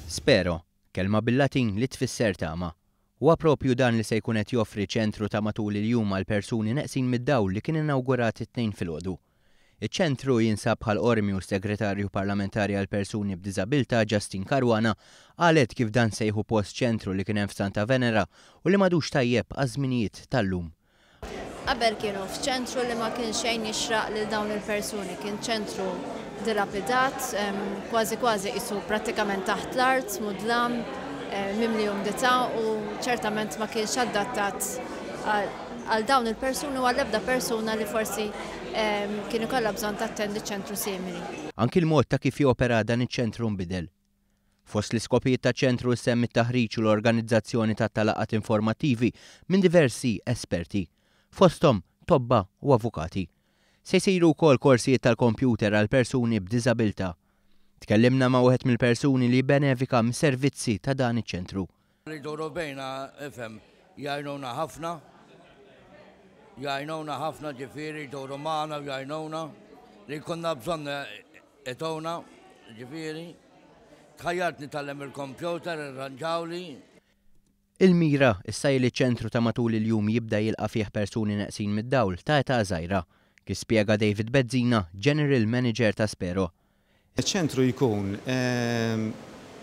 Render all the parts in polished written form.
Spero, kelma bil-Latin li tfisser tama. Huwa proprju dan li se jkun qed joffri ċentru ta' matul il-jum għal persuni neqsin mid-dawl li kien inawgurat it-tnejn filgħodu. Iċ-ċentru jinsab bħal Ormju segretarju parlamentari għal persuni b'diżabilità Justin Caruana qalet kif dan sejħu post ċentru li kien hemm f'Santa Venera u li m'għadux tajjeb għaż-żminijiet tal-lum. Qabel kienu f'ċentru li ma kienx xejn jixraq lil dawn il-persuni, kien ċentru dilapidat, kważi qisu prattikament taħt l-art, mudlam, mimli umdità u ċertament ma kienx adattat għal dawn il-persuni u għall-ebda persuna li forsi kienu kollha bżonn tattendi ċentru simili. Anki l-mod ta' kif jopera dan iċ-ċentru nbidel. Fost l-iskopijiet ta' ċentru semmi t-taħriġ u l-organizzazzjoni ta' talaqat informattivi minn diversi esperti, fosthom tobba u avukati. Se jsiru wkoll korsijiet tal-kompjuter għal persuni b'diżabilità. Tkellimna ma' wieħed mill-persuni li benefika mis-servizzi ta' dan iċ-ċentru. Riduru bejna ifhem jgħinuna ħafna ġifieri jduru magħna jgħinuna li konna bżonn etowna ġifieri. Tħajjart nitgħallem il-kompjuter irranġawli. Il-mira issa li ċentru ta' matul il-jum jibda jilqa' fih persuni neqsin mid-dawl ta' età żgħira, kif spjega David Bezzina, General Manager ta' Spero. Iċ-ċentru jkun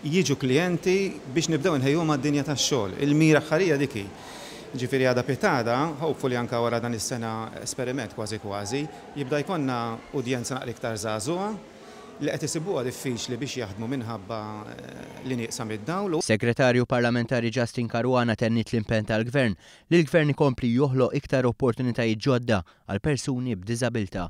jiġu klijenti biex nibdew nħejjhom għad-dinja tax-xogħol. Il-mira ħarija dik hi. Ġifieri għadha pietada, hopefully anke wara dan is-sena esperiment kważi jibda jkollna udjenza naqra iktar żagħżugħa li qed isibuha diffiċli biex jaħdmu minħabba li nieqsa mid-dawl. Segretarju parlamentari Justin Caruana tennit l-impenn tal-Gvern li l-Gvern ikompli joħloq iktar opportunitajiet ġodda għal persuni b'diżabilità.